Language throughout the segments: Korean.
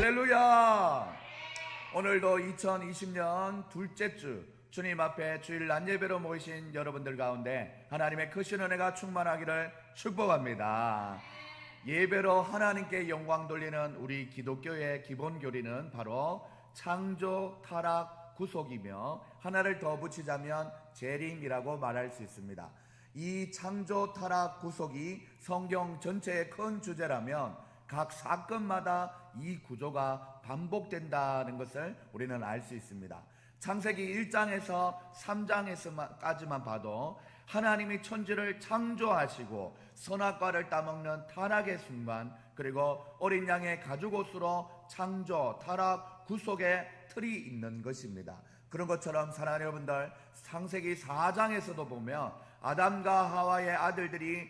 할렐루야! 오늘도 2020년 둘째 주 주님 앞에 주일 낮 예배로 모이신 여러분들 가운데 하나님의 크신 은혜가 충만하기를 축복합니다. 예배로 하나님께 영광 돌리는 우리 기독교의 기본 교리는 바로 창조, 타락, 구속이며 하나를 더 붙이자면 재림이라고 말할 수 있습니다. 이 창조, 타락, 구속이 성경 전체의 큰 주제라면 각 사건마다 이 구조가 반복된다는 것을 우리는 알 수 있습니다. 창세기 1장에서 3장에서까지만 봐도 하나님이 천지를 창조하시고 선악과를 따먹는 타락의 순간, 그리고 어린 양의 가죽옷으로 창조, 타락, 구속의 틀이 있는 것입니다. 그런 것처럼 사랑하는 여러분들, 창세기 4장에서도 보면 아담과 하와의 아들들인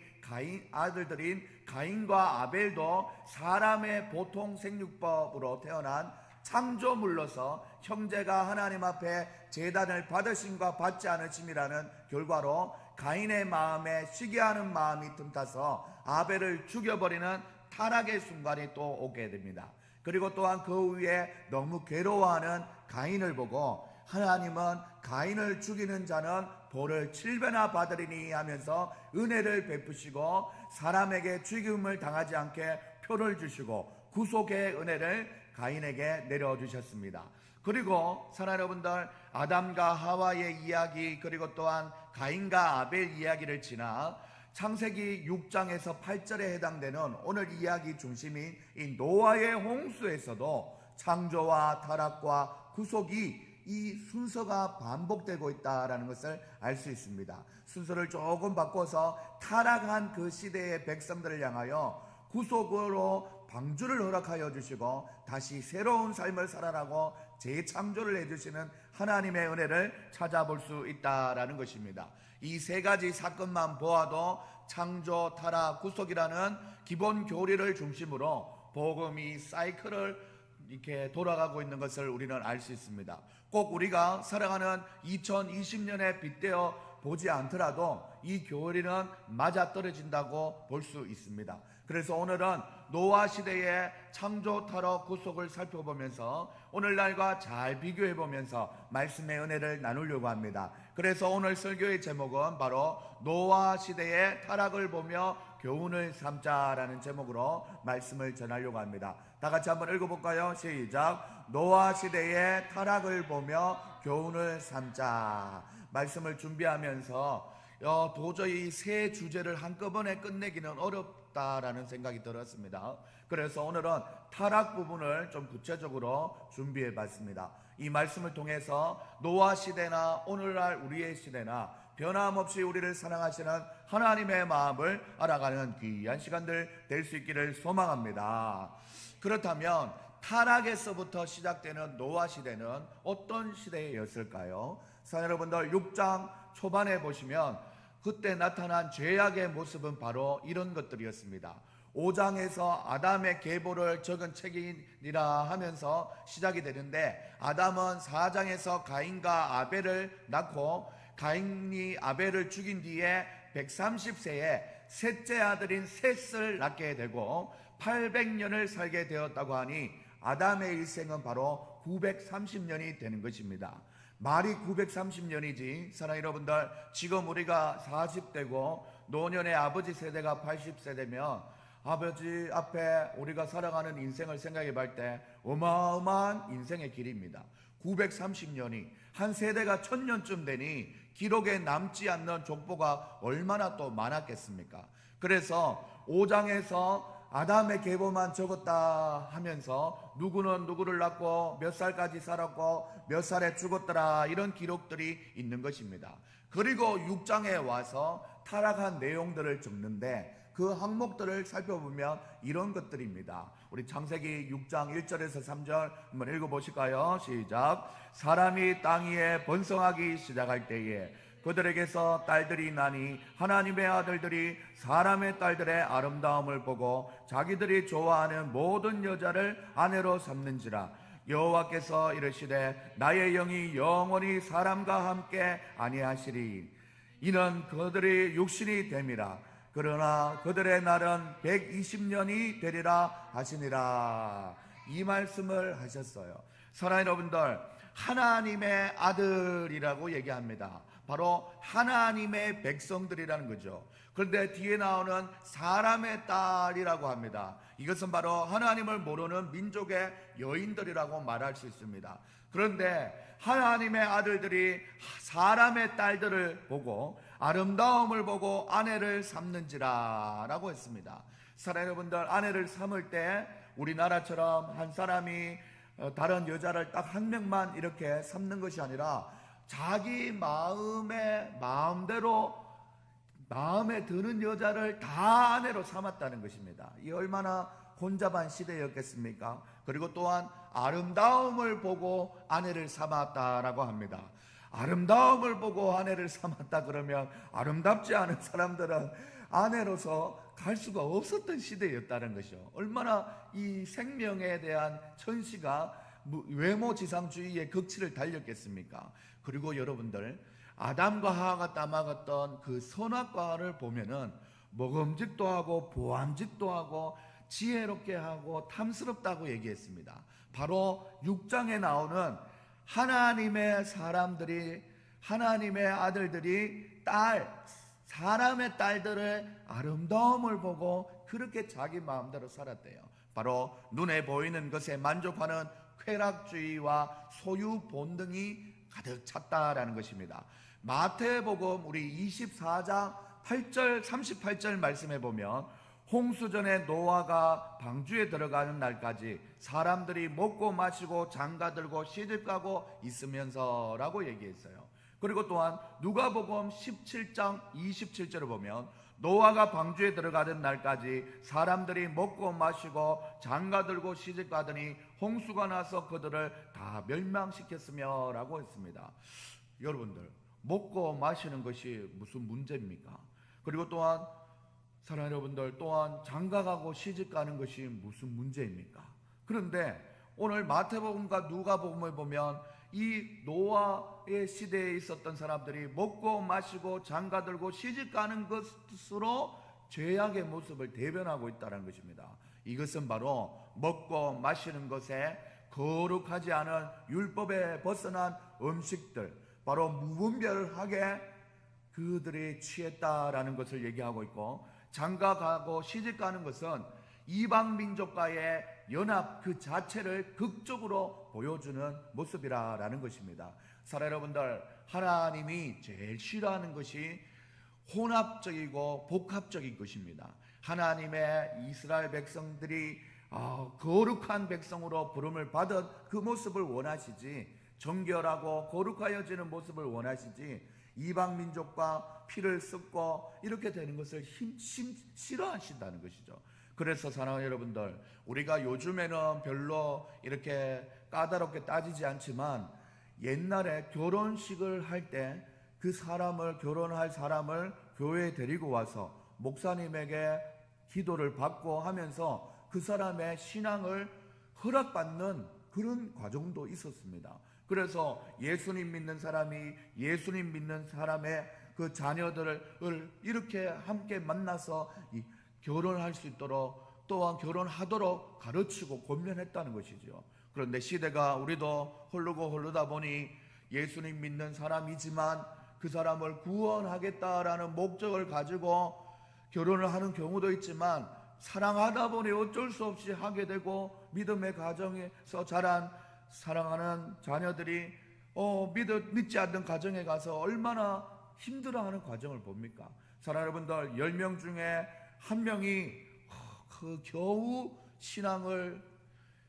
가인과 아벨도 사람의 보통 생육법으로 태어난 창조물로서 형제가 하나님 앞에 제단을 받으심과 받지 않으심이라는 결과로 가인의 마음에 시기하는 마음이 틈타서 아벨을 죽여버리는 타락의 순간이 또 오게 됩니다. 그리고 또한 그 위에 너무 괴로워하는 가인을 보고 하나님은 가인을 죽이는 자는 벌을 7배나 받으리니 하면서 은혜를 베푸시고 사람에게 죽임을 당하지 않게 표를 주시고 구속의 은혜를 가인에게 내려주셨습니다. 그리고 사랑하는 여러분들, 아담과 하와의 이야기, 그리고 또한 가인과 아벨 이야기를 지나 창세기 6장에서 8절에 해당되는 오늘 이야기 중심인 이 노아의 홍수에서도 창조와 타락과 구속이 이 순서가 반복되고 있다는 것을 알 수 있습니다. 순서를 조금 바꿔서 타락한 그 시대의 백성들을 향하여 구속으로 방주를 허락하여 주시고 다시 새로운 삶을 살아라고 재창조를 해주시는 하나님의 은혜를 찾아볼 수 있다는 것입니다. 이 세 가지 사건만 보아도 창조, 타락, 구속이라는 기본 교리를 중심으로 복음이 사이클을 이렇게 돌아가고 있는 것을 우리는 알 수 있습니다. 꼭 우리가 살아가는 2020년에 빗대어 보지 않더라도 이 교리는 맞아떨어진다고 볼 수 있습니다. 그래서 오늘은 노아 시대의 창조, 타락, 구속을 살펴보면서 오늘날과 잘 비교해보면서 말씀의 은혜를 나누려고 합니다. 그래서 오늘 설교의 제목은 바로 노아 시대의 타락을 보며 교훈을 삼자라는 제목으로 말씀을 전하려고 합니다. 다 같이 한번 읽어볼까요? 시작. 노아 시대의 타락을 보며 교훈을 삼자. 말씀을 준비하면서 도저히 세 주제를 한꺼번에 끝내기는 어렵다라는 생각이 들었습니다. 그래서 오늘은 타락 부분을 좀 구체적으로 준비해 봤습니다. 이 말씀을 통해서 노아 시대나 오늘날 우리의 시대나 변함없이 우리를 사랑하시는 하나님의 마음을 알아가는 귀한 시간들 될 수 있기를 소망합니다. 그렇다면 타락에서부터 시작되는 노아 시대는 어떤 시대였을까요? 사랑하는 여러분들, 6장 초반에 보시면 그때 나타난 죄악의 모습은 바로 이런 것들이었습니다. 5장에서 아담의 계보를 적은 책이니라 하면서 시작이 되는데, 아담은 4장에서 가인과 아벨을 낳고 가인이 아벨을 죽인 뒤에 130세에 셋째 아들인 셋을 낳게 되고 800년을 살게 되었다고 하니 아담의 일생은 바로 930년이 되는 것입니다. 말이 930년이지 사랑하는 여러분들, 지금 우리가 40대고 노년의 아버지 세대가 80세대면 아버지 앞에 우리가 살아가는 인생을 생각해 볼 때 어마어마한 인생의 길입니다. 930년이 한 세대가 1000년쯤 되니 기록에 남지 않는 족보가 얼마나 또 많았겠습니까? 그래서 5장에서 아담의 계보만 적었다 하면서 누구는 누구를 낳고 몇 살까지 살았고 몇 살에 죽었더라, 이런 기록들이 있는 것입니다. 그리고 6장에 와서 타락한 내용들을 적는데 그 항목들을 살펴보면 이런 것들입니다. 우리 창세기 6장 1절에서 3절 한번 읽어보실까요? 시작. 사람이 땅 위에 번성하기 시작할 때에 그들에게서 딸들이 나니 하나님의 아들들이 사람의 딸들의 아름다움을 보고 자기들이 좋아하는 모든 여자를 아내로 삼는지라. 여호와께서 이르시되 나의 영이 영원히 사람과 함께 아니하시리. 이는 그들이 육신이 됨이라. 그러나 그들의 날은 120년이 되리라 하시니라. 이 말씀을 하셨어요. 사랑하는 여러분들, 하나님의 아들이라고 얘기합니다. 바로 하나님의 백성들이라는 거죠. 그런데 뒤에 나오는 사람의 딸이라고 합니다. 이것은 바로 하나님을 모르는 민족의 여인들이라고 말할 수 있습니다. 그런데 하나님의 아들들이 사람의 딸들을 보고 아름다움을 보고 아내를 삼는지라 라고 했습니다. 사랑하는 여러분들, 아내를 삼을 때 우리나라처럼 한 사람이 다른 여자를 딱 한 명만 이렇게 삼는 것이 아니라 자기 마음대로 마음에 드는 여자를 다 아내로 삼았다는 것입니다. 이 얼마나 혼잡한 시대였겠습니까? 그리고 또한 아름다움을 보고 아내를 삼았다라고 합니다. 아름다움을 보고 아내를 삼았다 그러면 아름답지 않은 사람들은 아내로서 갈 수가 없었던 시대였다는 것이죠. 얼마나 이 생명에 대한 천시가 외모지상주의의 극치를 달렸겠습니까? 그리고 여러분들, 아담과 하와가 따먹었던 그 선악과를 보면은 먹음직도 하고 보암직도 하고 지혜롭게 하고 탐스럽다고 얘기했습니다. 바로 6장에 나오는 하나님의 사람들이, 하나님의 아들들이 사람의 딸들의 아름다움을 보고 그렇게 자기 마음대로 살았대요. 바로 눈에 보이는 것에 만족하는 쾌락주의와 소유 본능이 가득 찼다라는 것입니다. 마태복음 우리 24장 8절 38절 말씀해 보면 홍수전에 노아가 방주에 들어가는 날까지 사람들이 먹고 마시고 장가들고 시집가고 있으면서라고 얘기했어요. 그리고 또한 누가복음 17장 27절을 보면 노아가 방주에 들어가던 날까지 사람들이 먹고 마시고 장가들고 시집가더니 홍수가 나서 그들을 다 멸망시켰으며 라고 했습니다. 여러분들, 먹고 마시는 것이 무슨 문제입니까? 그리고 또한 사랑하는 여러분들, 또한 장가가고 시집가는 것이 무슨 문제입니까? 그런데 오늘 마태복음과 누가복음을 보면 이 노아의 시대에 있었던 사람들이 먹고 마시고 장가들고 시집가는 것으로 죄악의 모습을 대변하고 있다는 것입니다. 이것은 바로 먹고 마시는 것에 거룩하지 않은 율법에 벗어난 음식들, 바로 무분별하게 그들이 취했다라는 것을 얘기하고 있고, 장가가고 시집가는 것은 이방 민족과의 연합 그 자체를 극적으로 보여주는 모습이라는 것입니다. 사랑하는 여러분들, 하나님이 제일 싫어하는 것이 혼합적이고 복합적인 것입니다. 하나님의 이스라엘 백성들이 거룩한 백성으로 부름을 받은 그 모습을 원하시지, 정결하고 거룩하여지는 모습을 원하시지, 이방 민족과 피를 섞고 이렇게 되는 것을 싫어하신다는 것이죠. 그래서 사랑하는 여러분들, 우리가 요즘에는 별로 이렇게 까다롭게 따지지 않지만 옛날에 결혼식을 할 때 그 사람을, 결혼할 사람을 교회에 데리고 와서 목사님에게 기도를 받고 하면서 그 사람의 신앙을 허락받는 그런 과정도 있었습니다. 그래서 예수님 믿는 사람이 예수님 믿는 사람의 그 자녀들을 이렇게 함께 만나서 결혼할 수 있도록, 또한 결혼하도록 가르치고 권면했다는 것이죠. 그런데 시대가 우리도 흐르다 보니 예수님 믿는 사람이지만 그 사람을 구원하겠다라는 목적을 가지고 결혼을 하는 경우도 있지만, 사랑하다 보니 어쩔 수 없이 하게 되고 믿음의 가정에서 자란 사랑하는 자녀들이 믿지 않는 가정에 가서 얼마나 힘들어하는 과정을 봅니까? 사랑하는 여러분들, 10명 중에 한 명이 겨우 신앙을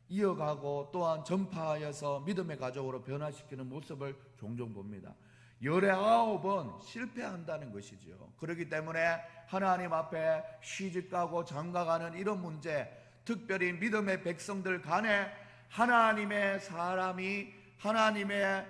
이어가고 또한 전파하여서 믿음의 가족으로 변화시키는 모습을 종종 봅니다. 19번 실패한다는 것이죠. 그렇기 때문에 하나님 앞에 시집가고 장가가는 이런 문제, 특별히 믿음의 백성들 간에 하나님의 사람이, 하나님의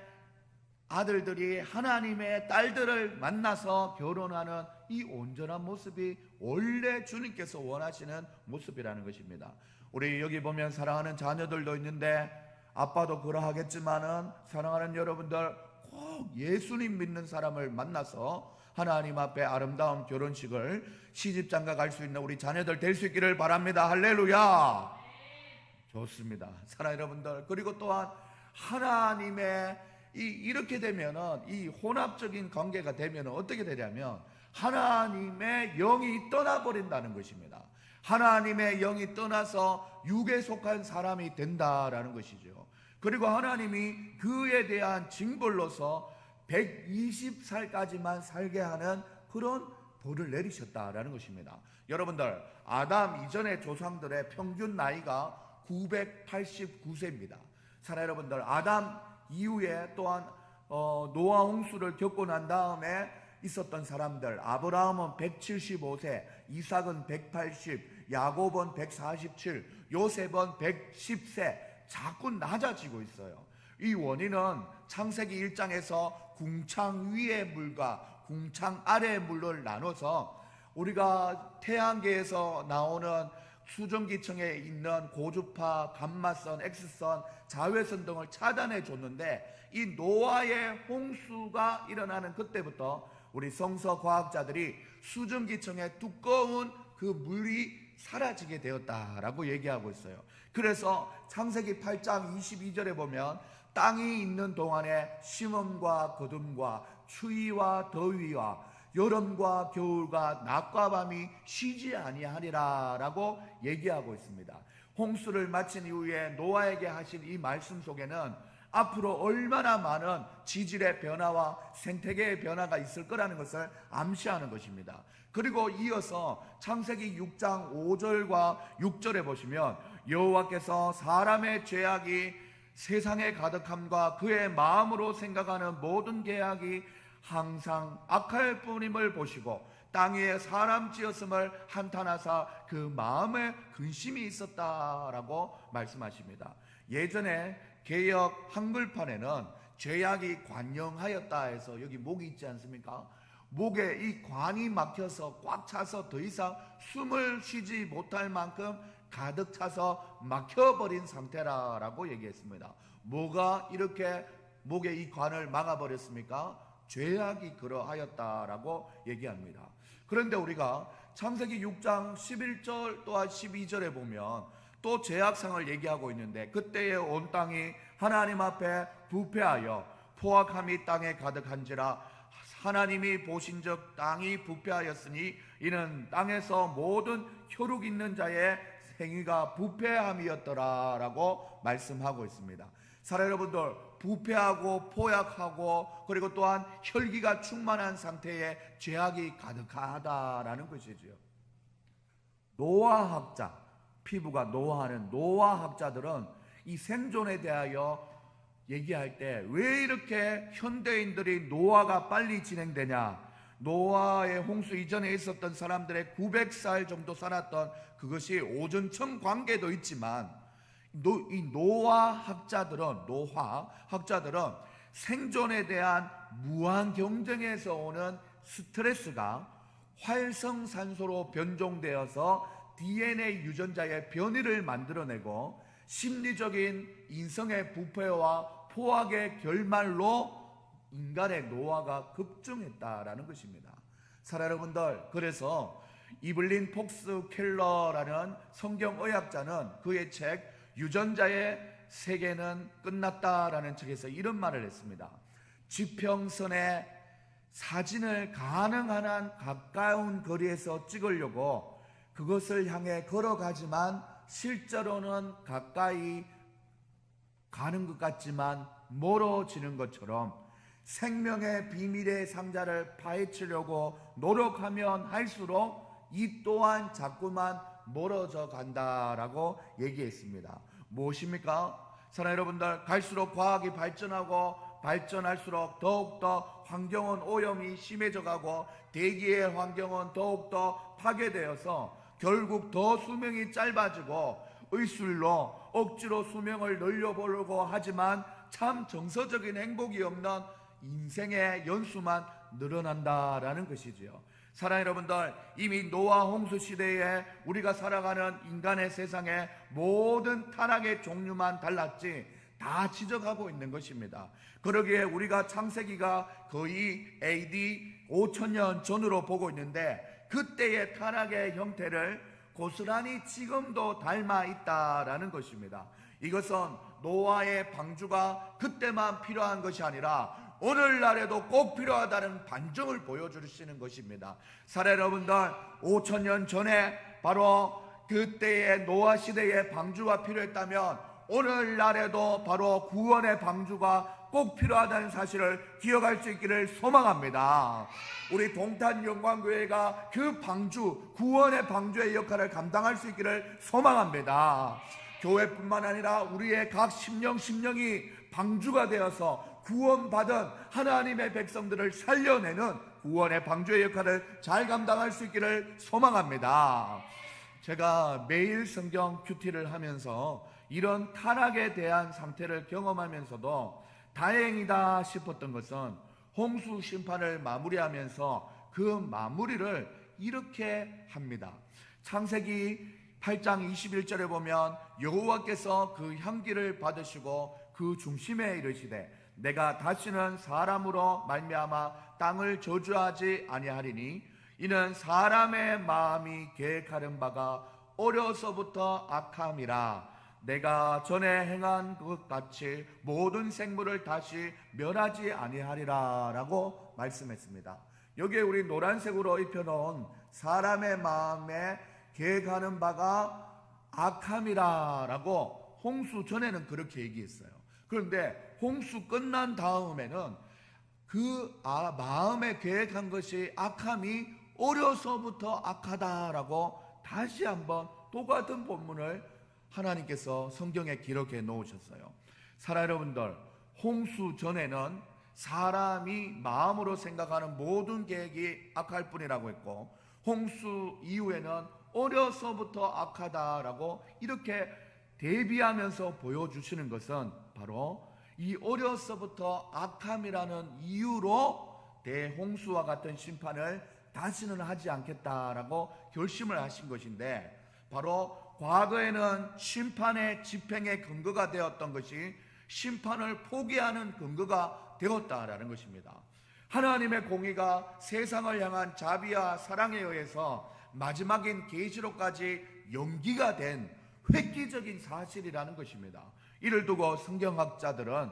아들들이 하나님의 딸들을 만나서 결혼하는 이 온전한 모습이 원래 주님께서 원하시는 모습이라는 것입니다. 우리 여기 보면 사랑하는 자녀들도 있는데 아빠도 그러하겠지만은 사랑하는 여러분들, 꼭 예수님 믿는 사람을 만나서 하나님 앞에 아름다운 결혼식을, 시집장가 갈 수 있는 우리 자녀들 될 수 있기를 바랍니다. 할렐루야. 좋습니다. 사랑하는 여러분들, 그리고 또한 하나님의 이렇게 되면은 이 혼합적인 관계가 되면은 어떻게 되냐면 하나님의 영이 떠나버린다는 것입니다. 하나님의 영이 떠나서 육에 속한 사람이 된다라는 것이죠. 그리고 하나님이 그에 대한 징벌로서 120살까지만 살게 하는 그런 벌을 내리셨다라는 것입니다. 여러분들, 아담 이전의 조상들의 평균 나이가 989세입니다. 사랑하는 여러분들, 아담 이후에 또한 노아 홍수를 겪고 난 다음에 있었던 사람들, 아브라함은 175세, 이삭은 180, 야곱은 147, 요셉은 110세, 자꾸 낮아지고 있어요. 이 원인은 창세기 1장에서 궁창 위의 물과 궁창 아래의 물을 나눠서 우리가 태양계에서 나오는 수증기층에 있는 고주파, 감마선, X선, 자외선 등을 차단해 줬는데 이 노아의 홍수가 일어나는 그때부터 우리 성서 과학자들이 수증기층의 두꺼운 그 물이 사라지게 되었다라고 얘기하고 있어요. 그래서 창세기 8장 22절에 보면 땅이 있는 동안에 심음과 거둠과 추위와 더위와 여름과 겨울과 낮과 밤이 쉬지 아니하리라 라고 얘기하고 있습니다. 홍수를 마친 이후에 노아에게 하신 이 말씀 속에는 앞으로 얼마나 많은 지질의 변화와 생태계의 변화가 있을 거라는 것을 암시하는 것입니다. 그리고 이어서 창세기 6장 5절과 6절에 보시면 여호와께서 사람의 죄악이 세상에 가득함과 그의 마음으로 생각하는 모든 계약이 항상 악할 뿐임을 보시고 땅 위에 사람 지었음을 한탄하사 그 마음에 근심이 있었다라고 말씀하십니다. 예전에 개역 한글판에는 죄악이 관영하였다 해서 여기 목이 있지 않습니까? 목에 이 관이 막혀서 꽉 차서 더 이상 숨을 쉬지 못할 만큼 가득 차서 막혀버린 상태라고 얘기했습니다. 뭐가 이렇게 목에 이 관을 막아버렸습니까? 죄악이 그러하였다라고 얘기합니다. 그런데 우리가 창세기 6장 11절 또한 12절에 보면 또 죄악상을 얘기하고 있는데 그때의 온 땅이 하나님 앞에 부패하여 포악함이 땅에 가득한지라 하나님이 보신즉 땅이 부패하였으니 이는 땅에서 모든 혈육 있는 자의 행위가 부패함이었더라라고 말씀하고 있습니다. 사랑하는 여러분들, 부패하고 포약하고 그리고 또한 혈기가 충만한 상태에 죄악이 가득하다라는 것이지요. 노화학자, 피부가 노화하는 노화학자들은 이 생존에 대하여 얘기할 때 왜 이렇게 현대인들이 노화가 빨리 진행되냐, 노아의 홍수 이전에 있었던 사람들의 900살 정도 살았던 그것이 오존층 관계도 있지만 이 노화학자들은 생존에 대한 무한 경쟁에서 오는 스트레스가 활성산소로 변종되어서 DNA 유전자의 변이를 만들어내고 심리적인 인성의 부패와 포악의 결말로 인간의 노화가 급증했다라는 것입니다. 사랑하는 여러분들, 그래서 이블린 폭스 켈러라는 성경의학자는 그의 책 유전자의 세계는 끝났다라는 책에서 이런 말을 했습니다. 지평선의 사진을 가능한 한 가까운 거리에서 찍으려고 그것을 향해 걸어가지만 실제로는 가까이 가는 것 같지만 멀어지는 것처럼 생명의 비밀의 상자를 파헤치려고 노력하면 할수록 이 또한 자꾸만 멀어져 간다라고 얘기했습니다. 무엇입니까? 사랑하는 여러분들, 갈수록 과학이 발전할수록 더욱더 환경은 오염이 심해져 가고 대기의 환경은 더욱더 파괴되어서 결국 더 수명이 짧아지고 의술로 억지로 수명을 늘려보려고 하지만 참 정서적인 행복이 없는 인생의 연수만 늘어난다라는 것이지요. 사랑하는 여러분들, 이미 노아 홍수 시대에 우리가 살아가는 인간의 세상에 모든 타락의 종류만 달랐지 다 지적하고 있는 것입니다. 그러기에 우리가 창세기가 거의 AD 5000년 전으로 보고 있는데 그때의 타락의 형태를 고스란히 지금도 닮아 있다라는 것입니다. 이것은 노아의 방주가 그때만 필요한 것이 아니라 오늘날에도 꼭 필요하다는 반증을 보여주시는 것입니다. 사랑 여러분들, 5,000년 전에 바로 그때의 노아 시대의 방주가 필요했다면 오늘날에도 바로 구원의 방주가 꼭 필요하다는 사실을 기억할 수 있기를 소망합니다. 우리 동탄영광교회가 그 방주, 구원의 방주의 역할을 감당할 수 있기를 소망합니다. 교회뿐만 아니라 우리의 각 심령이 방주가 되어서 구원받은 하나님의 백성들을 살려내는 구원의 방주의 역할을 잘 감당할 수 있기를 소망합니다. 제가 매일 성경 큐티를 하면서 이런 타락에 대한 상태를 경험하면서도 다행이다 싶었던 것은 홍수 심판을 마무리하면서 그 마무리를 이렇게 합니다. 창세기 8장 21절에 보면 여호와께서 그 향기를 받으시고 그 중심에 이르시되 내가 다시는 사람으로 말미암아 땅을 저주하지 아니하리니 이는 사람의 마음이 계획하는 바가 어려서부터 악함이라 내가 전에 행한 것 같이 모든 생물을 다시 멸하지 아니하리라 라고 말씀했습니다. 여기에 우리 노란색으로 입혀놓은 사람의 마음에 계획하는 바가 악함이라 라고 홍수 전에는 그렇게 얘기했어요. 그런데 홍수 끝난 다음에는 그 마음에 계획한 것이 악함이 어려서부터 악하다라고 다시 한번 똑같은 본문을 하나님께서 성경에 기록해 놓으셨어요. 사랑 여러분들, 홍수 전에는 사람이 마음으로 생각하는 모든 계획이 악할 뿐이라고 했고 홍수 이후에는 어려서부터 악하다라고 이렇게 대비하면서 보여주시는 것은 바로 이 어려서부터 악함이라는 이유로 대홍수와 같은 심판을 다시는 하지 않겠다라고 결심을 하신 것인데, 바로 과거에는 심판의 집행의 근거가 되었던 것이 심판을 포기하는 근거가 되었다라는 것입니다. 하나님의 공의가 세상을 향한 자비와 사랑에 의해서 마지막인 계시록까지 연기가 된 획기적인 사실이라는 것입니다. 이를 두고 성경학자들은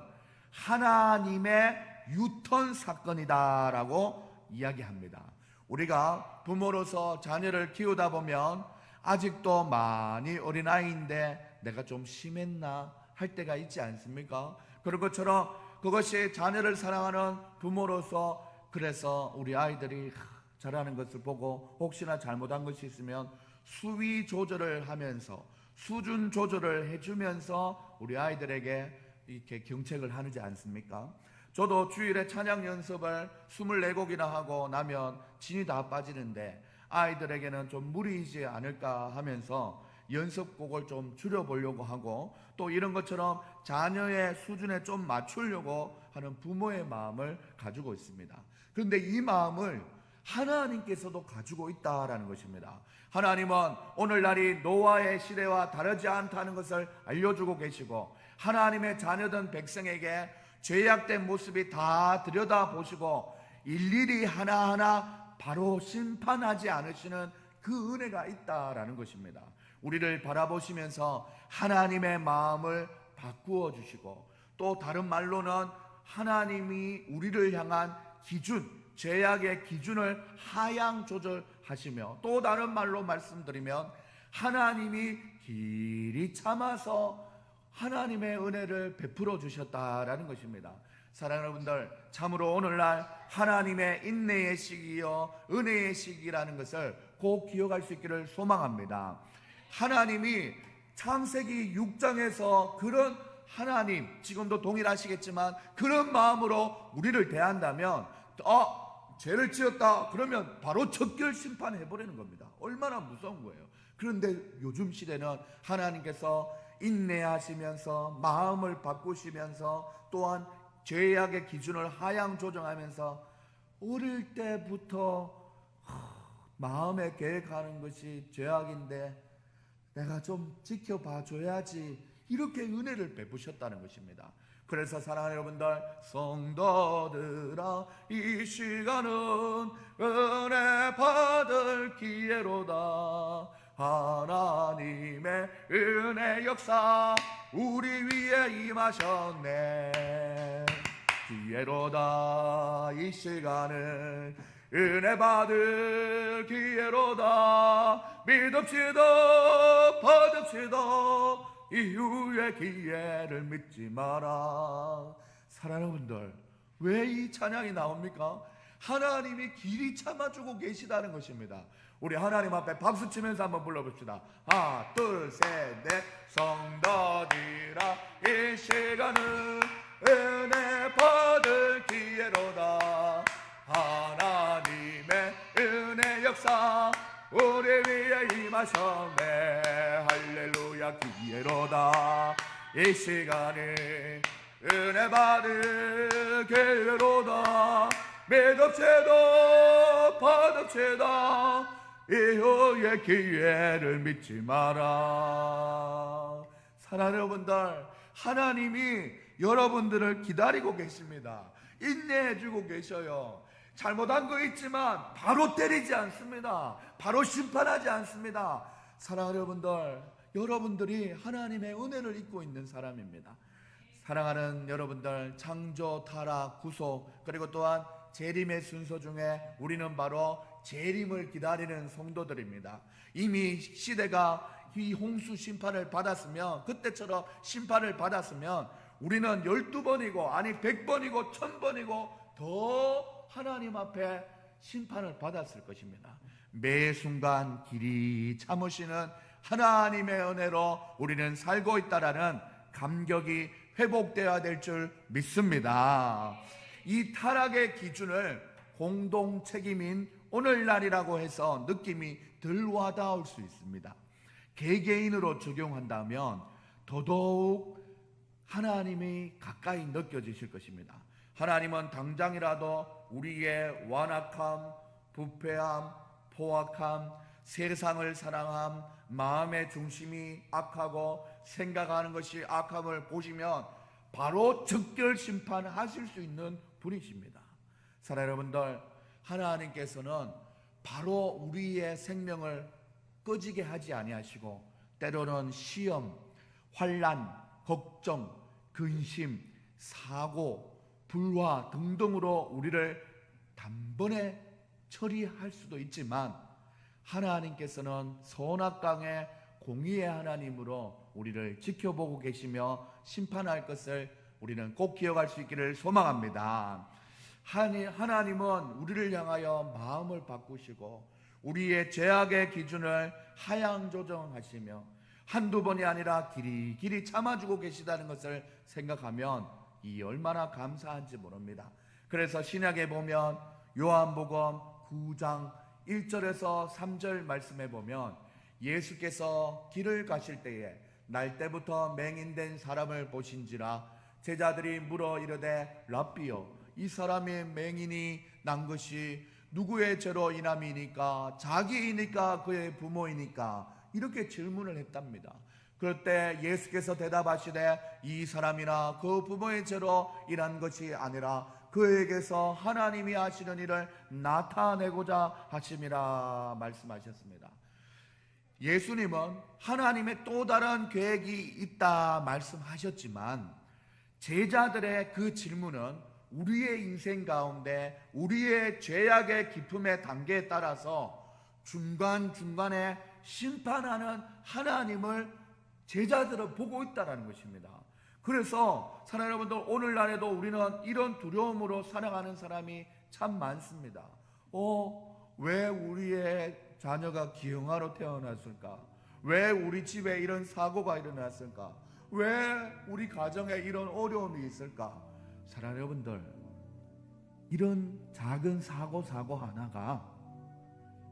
하나님의 유턴 사건이다라고 이야기합니다. 우리가 부모로서 자녀를 키우다 보면 아직도 많이 어린아이인데 내가 좀 심했나 할 때가 있지 않습니까? 그런 것처럼 그것이 자녀를 사랑하는 부모로서, 그래서 우리 아이들이 잘하는 것을 보고 혹시나 잘못한 것이 있으면 수위 조절을 하면서 수준 조절을 해주면서 우리 아이들에게 이렇게 경책을 하지 않습니까? 저도 주일에 찬양 연습을 24곡이나 하고 나면 진이 다 빠지는데 아이들에게는 좀 무리이지 않을까 하면서 연습곡을 좀 줄여보려고 하고, 또 이런 것처럼 자녀의 수준에 좀 맞추려고 하는 부모의 마음을 가지고 있습니다. 그런데 이 마음을 하나님께서도 가지고 있다라는 것입니다. 하나님은 오늘날이 노아의 시대와 다르지 않다는 것을 알려주고 계시고, 하나님의 자녀된 백성에게 죄악된 모습이 다 들여다보시고 일일이 하나하나 바로 심판하지 않으시는 그 은혜가 있다라는 것입니다. 우리를 바라보시면서 하나님의 마음을 바꾸어 주시고, 또 다른 말로는 하나님이 우리를 향한 기준, 죄악의 기준을 하향 조절하시며, 또 다른 말로 말씀드리면 하나님이 길이 참아서 하나님의 은혜를 베풀어 주셨다라는 것입니다. 사랑하는 여러분들, 참으로 오늘날 하나님의 인내의 시기요 은혜의 시기라는 것을 꼭 기억할 수 있기를 소망합니다. 하나님이 창세기 6장에서 그런 하나님, 지금도 동일하시겠지만 그런 마음으로 우리를 대한다면, 죄를 지었다 그러면 바로 적결 심판해버리는 겁니다. 얼마나 무서운 거예요. 그런데 요즘 시대는 하나님께서 인내하시면서 마음을 바꾸시면서 또한 죄악의 기준을 하향 조정하면서 어릴 때부터 마음에 계획하는 것이 죄악인데 내가 좀 지켜봐 줘야지, 이렇게 은혜를 베푸셨다는 것입니다. 그래서 사랑하는 여러분들, 성도들아 이 시간은 은혜 받을 기회로다. 하나님의 은혜 역사 우리 위에 임하셨네. 기회로다 이 시간은 은혜 받을 기회로다. 믿읍시다 받읍시다 이후의 기회를 믿지 마라. 사랑하는 분들, 왜 이 찬양이 나옵니까? 하나님이 길이 참아주고 계시다는 것입니다. 우리 하나님 앞에 박수 치면서 한번 불러봅시다. 하나 둘 셋 넷. 성도들아 이 시간은 은혜 받을 기회로다. 하나님의 은혜 역사 우리 위에 임하셨네. 할렐루야. 기회로다 이 시간에 은혜 받을 기회로다. 믿읍시다 받읍시다 이후의 기회를 믿지 마라. 사랑하는 여러분들, 하나님이 여러분들을 기다리고 계십니다. 인내해주고 계셔요. 잘못한 거 있지만 바로 때리지 않습니다. 바로 심판하지 않습니다. 사랑하는 여러분들, 여러분들이 하나님의 은혜를 입고 있는 사람입니다. 사랑하는 여러분들, 창조, 타락, 구속, 그리고 또한 재림의 순서 중에 우리는 바로 재림을 기다리는 성도들입니다. 이미 시대가 이 홍수 심판을 받았으면, 그때처럼 심판을 받았으면 우리는 12번이고 아니 100번이고 1000번이고 더 하나님 앞에 심판을 받았을 것입니다. 매 순간 길이 참으시는 하나님의 은혜로 우리는 살고 있다라는 감격이 회복되어야 될 줄 믿습니다. 이 타락의 기준을 공동 책임인 오늘날이라고 해서 느낌이 덜 와닿을 수 있습니다. 개개인으로 적용한다면 더더욱 하나님이 가까이 느껴지실 것입니다. 하나님은 당장이라도 우리의 완악함, 부패함, 포악함, 세상을 사랑함, 마음의 중심이 악하고 생각하는 것이 악함을 보시면 바로 적결 심판하실 수 있는 분이십니다. 사랑하는 여러분들, 하나님께서는 바로 우리의 생명을 꺼지게 하지 아니하시고 때로는 시험, 환난, 걱정, 근심, 사고, 불화 등등으로 우리를 단번에 처리할 수도 있지만 하나님께서는 선악강의 공의의 하나님으로 우리를 지켜보고 계시며 심판할 것을 우리는 꼭 기억할 수 있기를 소망합니다. 하나님은 우리를 향하여 마음을 바꾸시고 우리의 죄악의 기준을 하향 조정하시며 한두 번이 아니라 길이 참아주고 계시다는 것을 생각하면 이 얼마나 감사한지 모릅니다. 그래서 신약에 보면 요한복음 9장 1절에서 3절 말씀에 보면 예수께서 길을 가실 때에 날 때부터 맹인된 사람을 보신지라 제자들이 물어 이르되 랍비여 이 사람의 맹인이 난 것이 누구의 죄로 인함이니까 자기이니까 그의 부모이니까 이렇게 질문을 했답니다. 그럴 때 예수께서 대답하시되 이 사람이나 그 부모의 죄로 인한 것이 아니라 그에게서 하나님이 하시는 일을 나타내고자 하심이라 말씀하셨습니다. 예수님은 하나님의 또 다른 계획이 있다 말씀하셨지만 제자들의 그 질문은 우리의 인생 가운데 우리의 죄악의 깊음의 단계에 따라서 중간중간에 심판하는 하나님을 제자들은 보고 있다는 것입니다. 그래서 사랑하는 여러분들, 오늘날에도 우리는 이런 두려움으로 살아가는 사람이 참 많습니다. 왜 우리의 자녀가 기형아로 태어났을까? 왜 우리 집에 이런 사고가 일어났을까? 왜 우리 가정에 이런 어려움이 있을까? 사랑하는 여러분들, 이런 작은 사고 하나가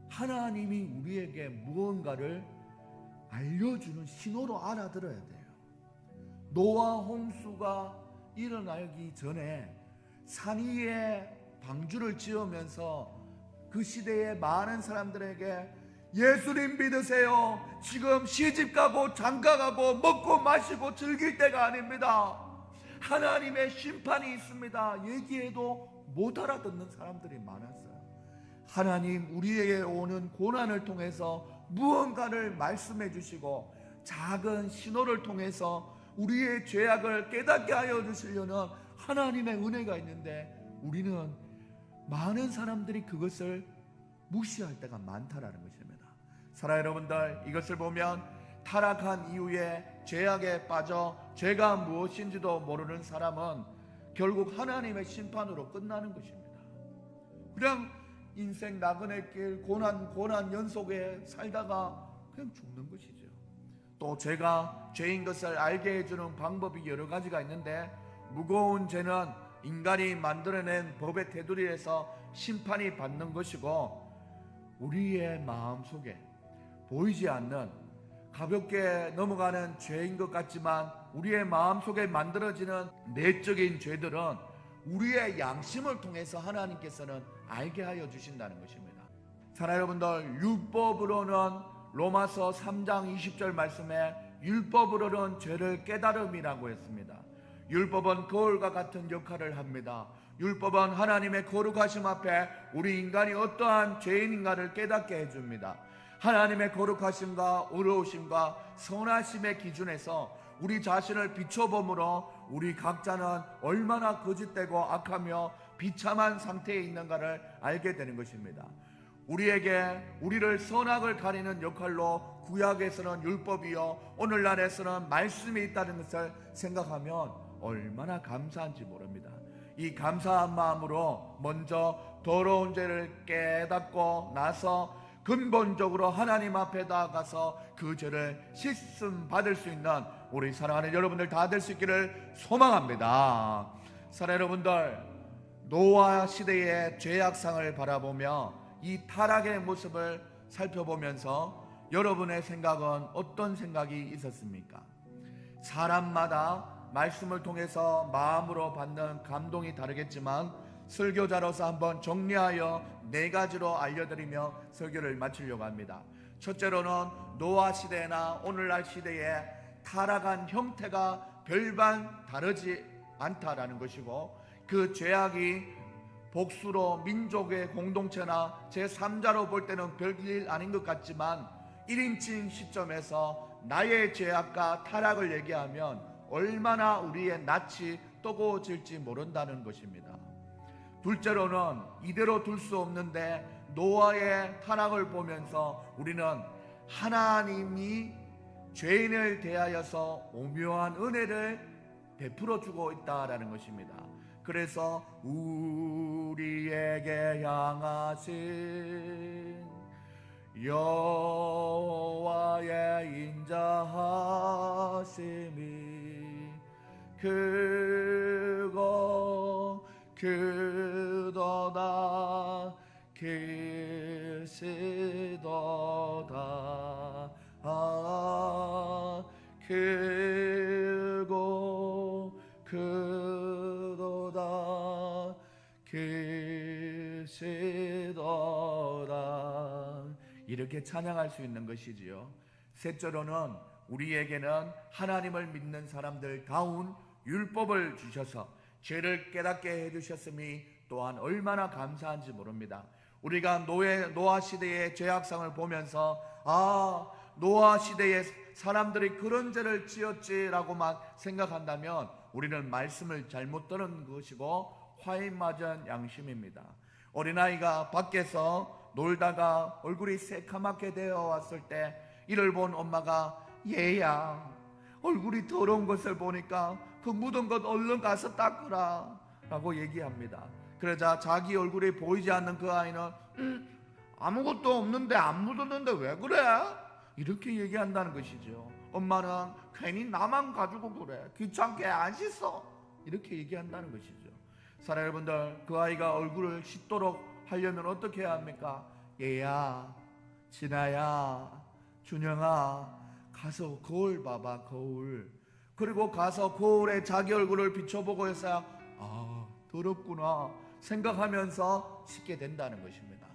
하나님이 우리에게 무언가를 알려주는 신호로 알아들어야 돼요. 노아 홍수가 일어나기 전에 산 위에 방주를 지으면서 그 시대의 많은 사람들에게 예수님 믿으세요. 지금 시집가고 장가가고 먹고 마시고 즐길 때가 아닙니다. 하나님의 심판이 있습니다. 얘기해도 못 알아듣는 사람들이 많았어요. 하나님 우리에게 오는 고난을 통해서 무언가를 말씀해 주시고 작은 신호를 통해서 우리의 죄악을 깨닫게 하여 주시려는 하나님의 은혜가 있는데 우리는 많은 사람들이 그것을 무시할 때가 많다라는 것입니다. 사랑하는 여러분들, 이것을 보면 타락한 이후에 죄악에 빠져 죄가 무엇인지도 모르는 사람은 결국 하나님의 심판으로 끝나는 것입니다. 그냥 인생 나그네 길 고난 연속에 살다가 그냥 죽는 것이죠. 또 죄가 죄인 것을 알게 해주는 방법이 여러 가지가 있는데 무거운 죄는 인간이 만들어낸 법의 테두리에서 심판이 받는 것이고 우리의 마음속에 보이지 않는 가볍게 넘어가는 죄인 것 같지만 우리의 마음속에 만들어지는 내적인 죄들은 우리의 양심을 통해서 하나님께서는 알게 하여 주신다는 것입니다. 사랑하는 여러분들, 율법으로는 로마서 3장 20절 말씀에 율법으로는 죄를 깨달음이라고 했습니다. 율법은 거울과 같은 역할을 합니다. 율법은 하나님의 거룩하심 앞에 우리 인간이 어떠한 죄인인가를 깨닫게 해줍니다. 하나님의 거룩하심과 의로우심과 선하심의 기준에서 우리 자신을 비춰보므로 우리 각자는 얼마나 거짓되고 악하며 비참한 상태에 있는가를 알게 되는 것입니다. 우리에게 우리를 선악을 가리는 역할로 구약에서는 율법이요 오늘날에서는 말씀이 있다는 것을 생각하면 얼마나 감사한지 모릅니다. 이 감사한 마음으로 먼저 더러운 죄를 깨닫고 나서 근본적으로 하나님 앞에 나아가서 그 죄를 씻음 받을 수 있는 우리 사랑하는 여러분들 다 될 수 있기를 소망합니다. 사랑하는 여러분들, 노아 시대의 죄악상을 바라보며 이 타락의 모습을 살펴보면서 여러분의 생각은 어떤 생각이 있었습니까? 사람마다 말씀을 통해서 마음으로 받는 감동이 다르겠지만 설교자로서 한번 정리하여 4가지로 알려드리며 설교를 마치려고 합니다. 첫째로는 노아 시대나 오늘날 시대의 타락한 형태가 별반 다르지 않다라는 것이고 그 죄악이 복수로 민족의 공동체나 제3자로 볼 때는 별일 아닌 것 같지만 1인칭 시점에서 나의 죄악과 타락을 얘기하면 얼마나 우리의 낯이 뜨거워질지 모른다는 것입니다. 둘째로는 이대로 둘 수 없는데 노아의 타락을 보면서 우리는 하나님이 죄인을 대하여서 오묘한 은혜를 베풀어 주고 있다라는 것입니다. 그래서 우리에게 향하신 여호와의 인자하심이 그도다 계시도다 그도다 계시도다 이렇게 찬양할 수 있는 것이지요. 셋째로는 우리에게는 하나님을 믿는 사람들다운 율법을 주셔서 죄를 깨닫게 해주셨음이 또한 얼마나 감사한지 모릅니다. 우리가 노아 시대의 죄악상을 보면서 노아 시대의 사람들이 그런 죄를 지었지라고만 생각한다면 우리는 말씀을 잘못 들은 것이고 화인 맞은 양심입니다. 어린아이가 밖에서 놀다가 얼굴이 새카맣게 되어 왔을 때 이를 본 엄마가 얘야 얼굴이 더러운 것을 보니까 그 묻은 것 얼른 가서 닦으라 라고 얘기합니다. 그러자 자기 얼굴이 보이지 않는 그 아이는 아무것도 없는데 안 묻었는데 왜 그래? 이렇게 얘기한다는 것이죠. 엄마는 괜히 나만 가지고 그래 귀찮게 안 씻어 이렇게 얘기한다는 것이죠. 사랑하는 여러분들, 그 아이가 얼굴을 씻도록 하려면 어떻게 해야 합니까? 얘야, 진아야, 준영아 가서 거울 봐봐 거울. 그리고 가서 거울에 자기 얼굴을 비춰보고 해서 더럽구나 생각하면서 씻게 된다는 것입니다.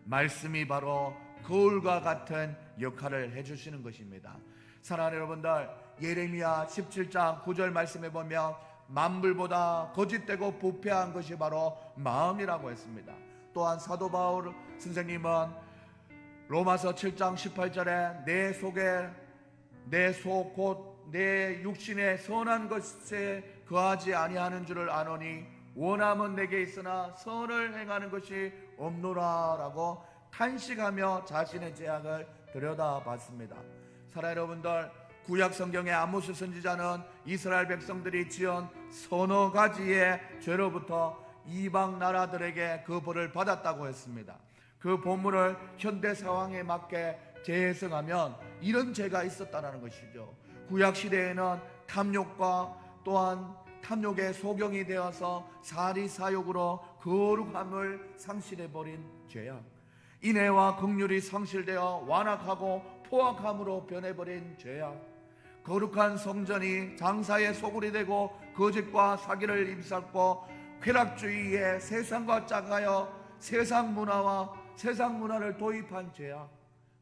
말씀이 바로 거울과 같은 역할을 해주시는 것입니다. 사랑하는 여러분들, 예레미야 17장 9절 말씀에 보면 만물보다 거짓되고 부패한 것이 바로 마음이라고 했습니다. 또한 사도 바울 선생님은 로마서 7장 18절에 내 속에 내 속 곧 내 육신에 선한 것에 거하지 아니하는 줄을 아노니 원함은 내게 있으나 선을 행하는 것이 없노라 라고 탄식하며 자신의 죄악을 들여다봤습니다. 사랑하는 여러분들, 구약 성경의 아모스 선지자는 이스라엘 백성들이 지은 서너 가지의 죄로부터 이방 나라들에게 그 벌을 받았다고 했습니다. 그 본문을 현대 상황에 맞게 재해석하면 이런 죄가 있었다는 것이죠. 구약 시대에는 탐욕과 또한 탐욕의 소경이 되어서 사리사욕으로 거룩함을 상실해버린 죄악, 인애와 긍휼이 상실되어 완악하고 포악함으로 변해버린 죄악, 거룩한 성전이 장사의 소굴이 되고 거짓과 사기를 입삼고 쾌락주의에 세상과 짝하여 세상 문화를 도입한 죄악,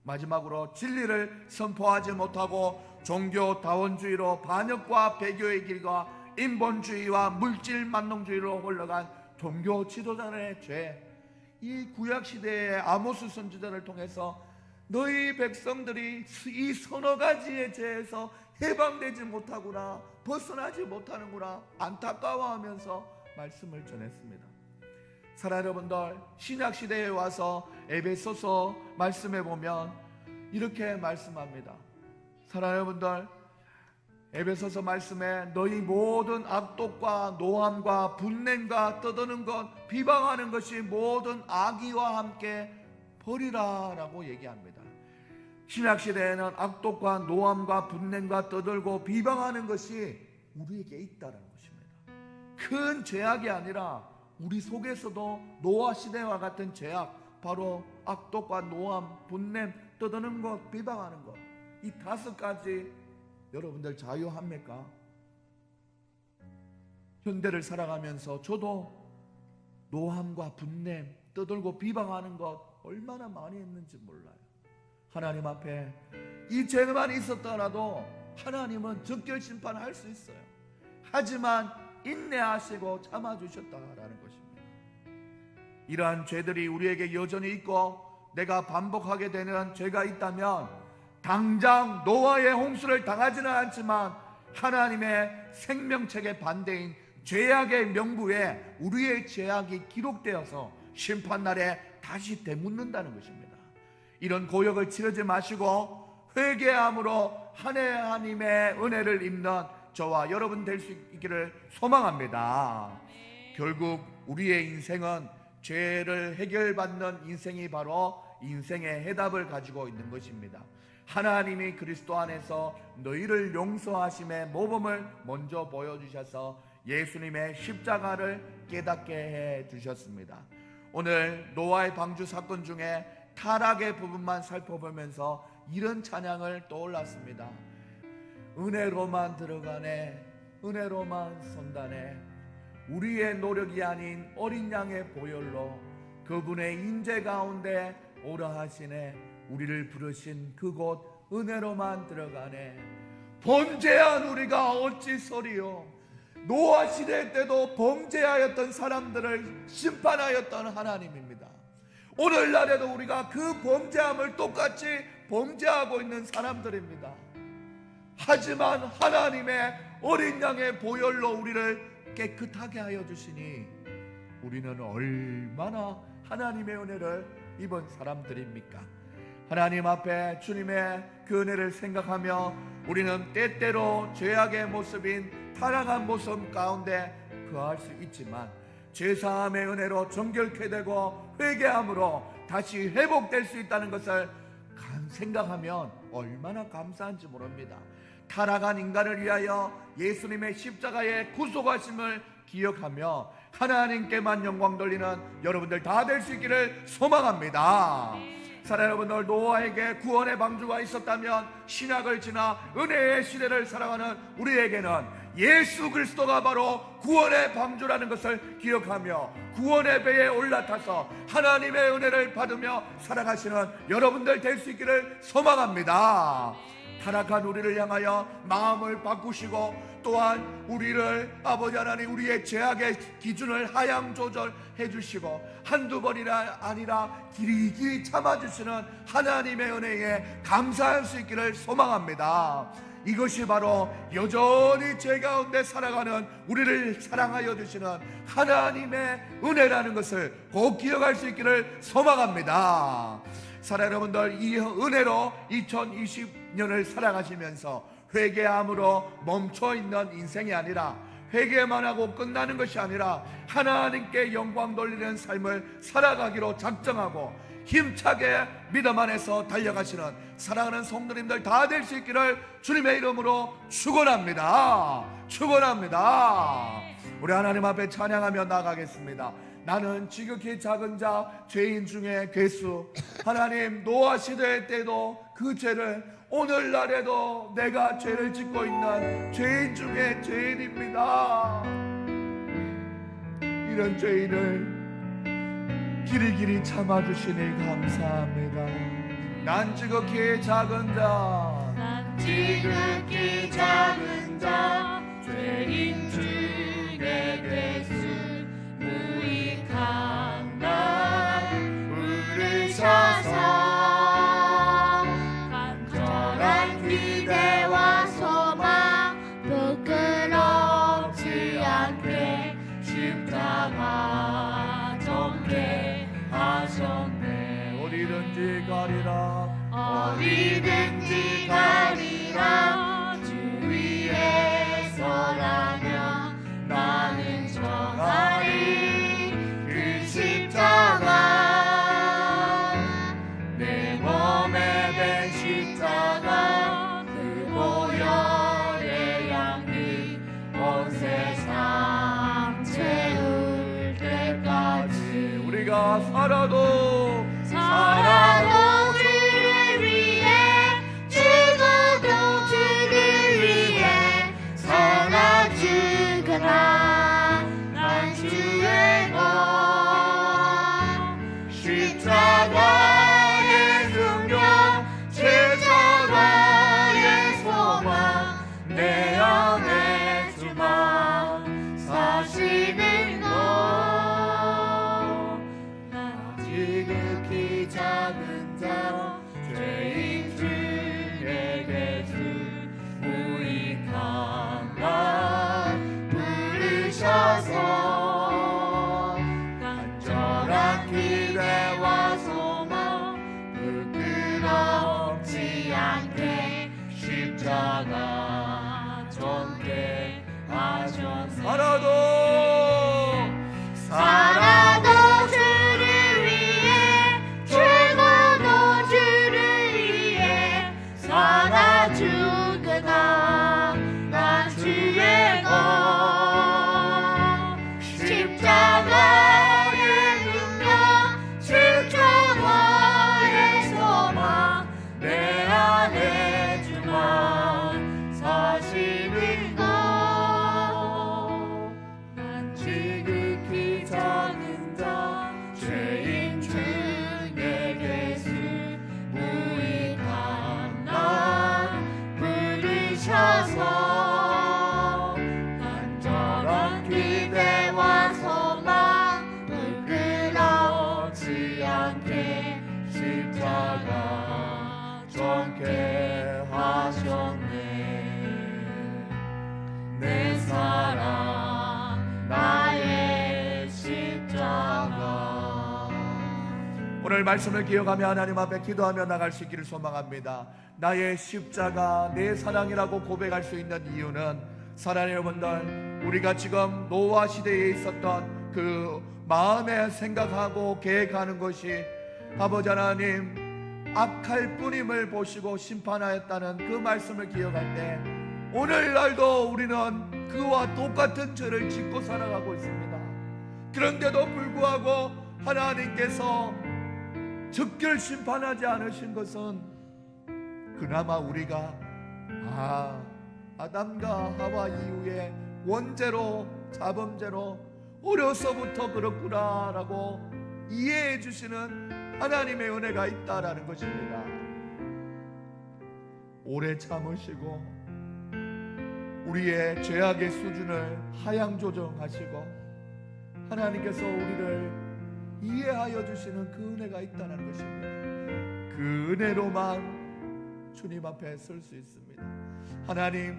마지막으로 진리를 선포하지 못하고 종교다원주의로 반역과 배교의 길과 인본주의와 물질 만능주의로 흘러간 종교 지도자의 죄, 이 구약시대의 아모스 선지자를 통해서 너희 백성들이 이 서너 가지의 죄에서 해방되지 못하구나, 벗어나지 못하는구나 안타까워하면서 말씀을 전했습니다. 사랑하는 여러분들, 신약시대에 와서 에베소서 말씀해 보면 이렇게 말씀합니다. 사랑하는 여러분들, 에베소서 말씀에 너희 모든 악독과 노함과 분냄과 떠드는 것, 비방하는 것이 모든 악의와 함께 버리라 라고 얘기합니다. 신약시대에는 악독과 노함과 분냄과 떠들고 비방하는 것이 우리에게 있다는 것입니다. 큰 죄악이 아니라 우리 속에서도 노아 시대와 같은 죄악, 바로 악독과 노함, 분냄, 떠드는 것, 비방하는 것, 이 5가지 여러분들 자유합니까? 현대를 살아가면서 저도 노함과 분냄, 떠들고 비방하는 것 얼마나 많이 했는지 몰라요. 하나님 앞에 이 죄만 있었더라도 하나님은 적결 심판할 수 있어요. 하지만 인내하시고 참아주셨다라는 것입니다. 이러한 죄들이 우리에게 여전히 있고 내가 반복하게 되는 죄가 있다면 당장 노아의 홍수를 당하지는 않지만 하나님의 생명책의 반대인 죄악의 명부에 우리의 죄악이 기록되어서 심판날에 다시 되묻는다는 것입니다. 이런 고역을 치르지 마시고 회개함으로 하나님의 은혜를 입는 저와 여러분 될 수 있기를 소망합니다. 결국 우리의 인생은 죄를 해결받는 인생이 바로 인생의 해답을 가지고 있는 것입니다. 하나님이 그리스도 안에서 너희를 용서하심의 모범을 먼저 보여주셔서 예수님의 십자가를 깨닫게 해 주셨습니다. 오늘 노아의 방주 사건 중에 타락의 부분만 살펴보면서 이런 찬양을 떠올랐습니다. 은혜로만 들어가네, 은혜로만 선다네, 우리의 노력이 아닌 어린 양의 보혈로 그분의 인재 가운데 오라 하시네. 우리를 부르신 그곳 은혜로만 들어가네. 범죄한 우리가 어찌 소리요. 노아 시대 때도 범죄하였던 사람들을 심판하였던 하나님입니다. 오늘날에도 우리가 그 범죄함을 똑같이 범죄하고 있는 사람들입니다. 하지만 하나님의 어린 양의 보혈로 우리를 깨끗하게 하여 주시니 우리는 얼마나 하나님의 은혜를 입은 사람들입니까? 하나님 앞에 주님의 그 은혜를 생각하며 우리는 때때로 죄악의 모습인 타락한 모습 가운데 거할 수 있지만 죄사함의 은혜로 정결케 되고 회개함으로 다시 회복될 수 있다는 것을 생각하면 얼마나 감사한지 모릅니다. 타락한 인간을 위하여 예수님의 십자가의 구속하심을 기억하며 하나님께만 영광 돌리는 여러분들 다 될 수 있기를 소망합니다. 사랑하는 여러분들, 노아에게 구원의 방주가 있었다면 신약을 지나 은혜의 시대를 살아가는 우리에게는 예수 그리스도가 바로 구원의 방주라는 것을 기억하며 구원의 배에 올라타서 하나님의 은혜를 받으며 살아가시는 여러분들 될 수 있기를 소망합니다. 타락한 우리를 향하여 마음을 바꾸시고 또한 우리를 아버지 하나님 우리의 죄악의 기준을 하향 조절해 주시고 한두 번이나 아니라 길이길이 참아주시는 하나님의 은혜에 감사할 수 있기를 소망합니다. 이것이 바로 여전히 죄 가운데 살아가는 우리를 사랑하여 주시는 하나님의 은혜라는 것을 꼭 기억할 수 있기를 소망합니다. 사랑하는 여러분들, 이 은혜로 2020년을 살아가시면서 회개함으로 멈춰있는 인생이 아니라 회개만 하고 끝나는 것이 아니라 하나님께 영광 돌리는 삶을 살아가기로 작정하고 힘차게 믿음 안에서 달려가시는 사랑하는 성도님들 다 될 수 있기를 주님의 이름으로 축원합니다. 축원합니다. 우리 하나님 앞에 찬양하며 나가겠습니다. 나는 지극히 작은 자 죄인 중에 괴수. 하나님, 노아 시대 때도 그 죄를, 오늘날에도 내가 죄를 짓고 있는 죄인 중에 죄인입니다. 이런 죄인을 길이길이 참아주시니 감사합니다. 난 지극히 작은 자, 난 지극히 작은 자 죄인 중에 괴수. 무익한 날 부르셔서 간절한 기대와 소망 부끄럽지 않게 십자가 전개하셨네. 어디든지 가리라, 어디든지 가리라. 주 위에 서라면 나는 정하리 그 십자가. 내 몸에 댄 십자가 그 보혈의 향기 온 세상 채울 때까지. 우리가 살아도 주를 위해 죽어도 주를 위해 살아 죽으라. 난 주의 것 십자가의 능력 십자가의 소망 내 안에 주만 사시는 것. 나 지극히 작은 자 죄인 중에 괴수. 무익한 날 부르셔서 간절한 기대와 소망 부끄럽지 않게 십자가 전개하셨네. 살아도 주를 위해 죽어도 주를 위해 살아 죽으나 난 주의 것 십자가의 능력 십자가의 소망 내 안에 주만 사시는 것. 난 지극히 작은 자 죄인 중에 괴수. 무익한 날 부르셔서 간절한 기대와 소망 부끄럽지 않게 십자가 전개하셨네. 내 사랑 나의 십자가. 오늘 말씀을 기억하며 하나님 앞에 기도하며 나갈 수 있기를 소망합니다. 나의 십자가 내 사랑이라고 고백할 수 있는 이유는, 사랑하는 여러분들, 우리가 지금 노아 시대에 있었던 그 마음에 생각하고 계획하는 것이 아버지 하나님 악할 뿐임을 보시고 심판하였다는 그 말씀을 기억할 때, 오늘날도 우리는 그와 똑같은 죄를 짓고 살아가고 있습니다. 그런데도 불구하고 하나님께서 즉결 심판하지 않으신 것은 그나마 우리가 아담과 하와 이후에 원죄로, 자범죄로 어려서부터 그렇구나라고 이해해 주시는 하나님의 은혜가 있다라는 것입니다. 오래 참으시고 우리의 죄악의 수준을 하향 조정하시고 하나님께서 우리를 이해하여 주시는 그 은혜가 있다는 것입니다. 그 은혜로만 주님 앞에 설 수 있습니다. 하나님,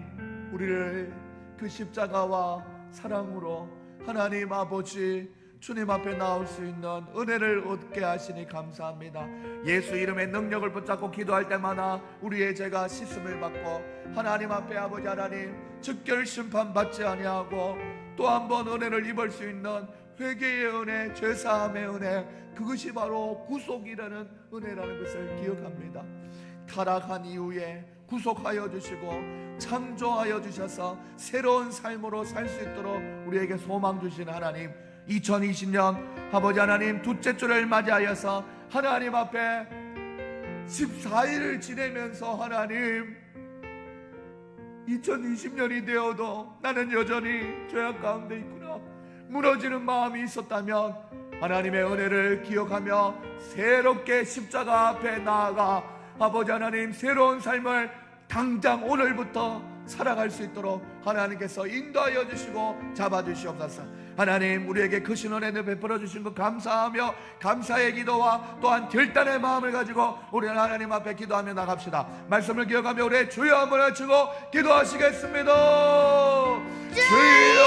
우리를 그 십자가와 사랑으로 하나님 아버지 주님 앞에 나올 수 있는 은혜를 얻게 하시니 감사합니다. 예수 이름의 능력을 붙잡고 기도할 때마다 우리의 죄가 씻음을 받고 하나님 앞에 아버지 하나님 즉결 심판 받지 아니하고 또 한 번 은혜를 입을 수 있는 회개의 은혜, 죄사함의 은혜, 그것이 바로 구속이라는 은혜라는 것을 기억합니다. 타락한 이후에 구속하여 주시고 창조하여 주셔서 새로운 삶으로 살 수 있도록 우리에게 소망 주신 하나님, 2020년 아버지 하나님 둘째 주를 맞이하여서 하나님 앞에 14일을 지내면서 하나님 2020년이 되어도 나는 여전히 죄악 가운데 있구나, 무너지는 마음이 있었다면 하나님의 은혜를 기억하며 새롭게 십자가 앞에 나아가 아버지 하나님 새로운 삶을 당장 오늘부터 살아갈 수 있도록 하나님께서 인도하여 주시고 잡아주시옵소서. 하나님, 우리에게 크신 은혜를 베풀어 주신 것 감사하며 감사의 기도와 또한 결단의 마음을 가지고 우리는 하나님 앞에 기도하며 나갑시다. 말씀을 기억하며 우리의 주여 한번 외치고 기도하시겠습니다. 주여!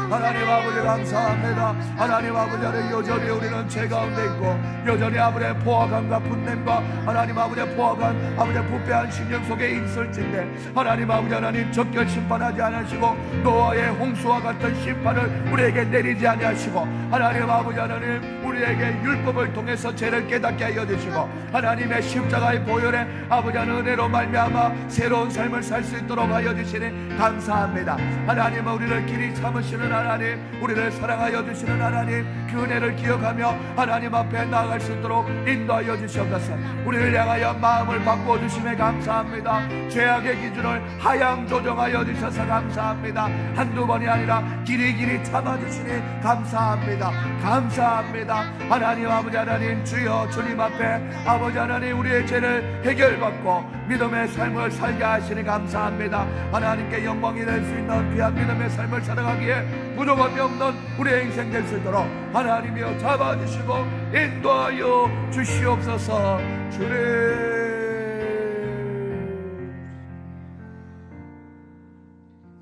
하나님 아버지 감사합니다. 하나님 아버지 여전히 우리는 죄 가운데 있고 여전히 아버지의 포악함과 분냄과 하나님 아버지의 포악한 아버지의 부패한 신령 속에 있을진데 하나님 아버지 하나님 적결 심판하지 않으시고 노아의 홍수와 같은 심판을 우리에게 내리지 아니하시고 하나님 아버지 하나님 우리에게 율법을 통해서 죄를 깨닫게 하여 주시고 하나님의 십자가의 보혈에 아버지 하나님 은혜로 말미암아 새로운 삶을 살 수 있도록 하여 주시니 감사합니다. 하나님 우리를 길이 참으시는 하나님, 우리를 사랑하여 주시는 하나님, 그 은혜를 기억하며 하나님 앞에 나아갈 수 있도록 인도하여 주시옵소서. 우리를 향하여 마음을 바꾸어 주심에 감사합니다. 죄악의 기준을 하향 조정하여 주셔서 감사합니다. 한두 번이 아니라 길이 참아주시니 감사합니다. 감사합니다. 하나님 아버지 하나님 주여 주님 앞에 아버지 하나님 우리의 죄를 해결받고 믿음의 삶을 살게 하시니 감사합니다. 하나님께 영광이 될 수 있는 귀한 믿음의 삶을 살아가기에 부족함이 없는 우리의 인생 될 수 있도록 하나님이여 잡아주시고 인도하여 주시옵소서. 주님,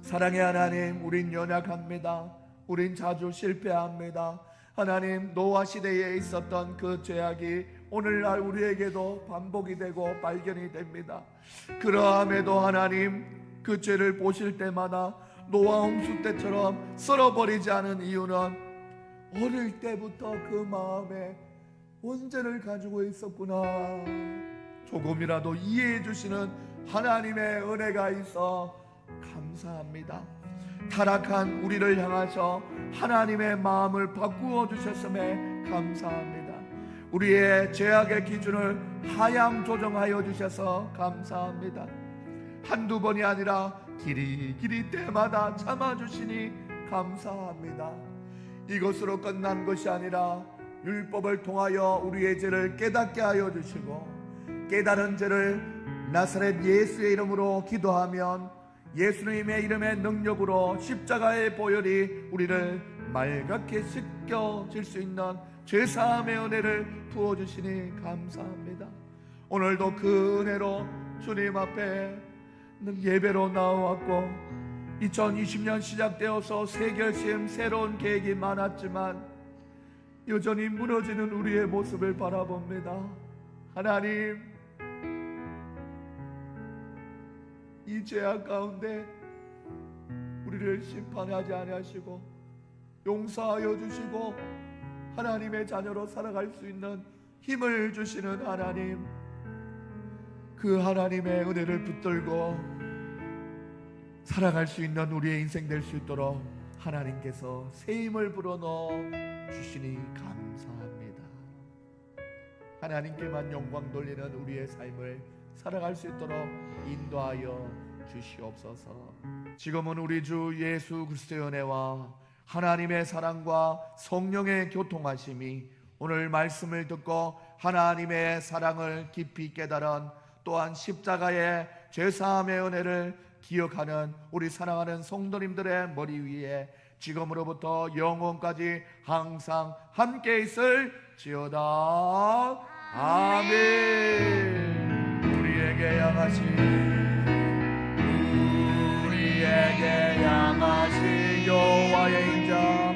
사랑의 하나님, 우린 연약합니다. 우린 자주 실패합니다. 하나님, 노아 시대에 있었던 그 죄악이 오늘날 우리에게도 반복이 되고 발견이 됩니다. 그러함에도 하나님, 그 죄를 보실 때마다 노아 홍수 때처럼 썰어버리지 않은 이유는 어릴 때부터 그 마음에 온전을 가지고 있었구나, 조금이라도 이해해 주시는 하나님의 은혜가 있어 감사합니다. 타락한 우리를 향하셔 하나님의 마음을 바꾸어 주셨음에 감사합니다. 우리의 죄악의 기준을 하향 조정하여 주셔서 감사합니다. 한두 번이 아니라 길이 때마다 참아주시니 감사합니다. 이것으로 끝난 것이 아니라 율법을 통하여 우리의 죄를 깨닫게 하여 주시고 깨달은 죄를 나사렛 예수의 이름으로 기도하면 예수님의 이름의 능력으로 십자가의 보혈이 우리를 맑게 씻겨질 수 있는 죄사함의 은혜를 부어주시니 감사합니다. 오늘도 그 은혜로 주님 앞에 예배로 나와왔고 2020년 시작되어서 새 결심 새로운 계획이 많았지만 여전히 무너지는 우리의 모습을 바라봅니다. 하나님, 이 죄악 가운데 우리를 심판하지 아니하시고 용서하여 주시고 하나님의 자녀로 살아갈 수 있는 힘을 주시는 하나님, 그 하나님의 은혜를 붙들고 살아갈 수 있는 우리의 인생 될 수 있도록 하나님께서 새 힘을 불어넣어 주시니 감사합니다. 하나님께만 영광 돌리는 우리의 삶을 살아갈 수 있도록 인도하여 주시옵소서. 지금은 우리 주 예수 그리스도의 은혜와 하나님의 사랑과 성령의 교통하심이 오늘 말씀을 듣고 하나님의 사랑을 깊이 깨달은, 또한 십자가의 죄사함의 은혜를 기억하는 우리 사랑하는 성도님들의 머리 위에 지금으로부터 영원까지 항상 함께 있을지어다. 아멘. 우리에게 향하신 여호와의 인자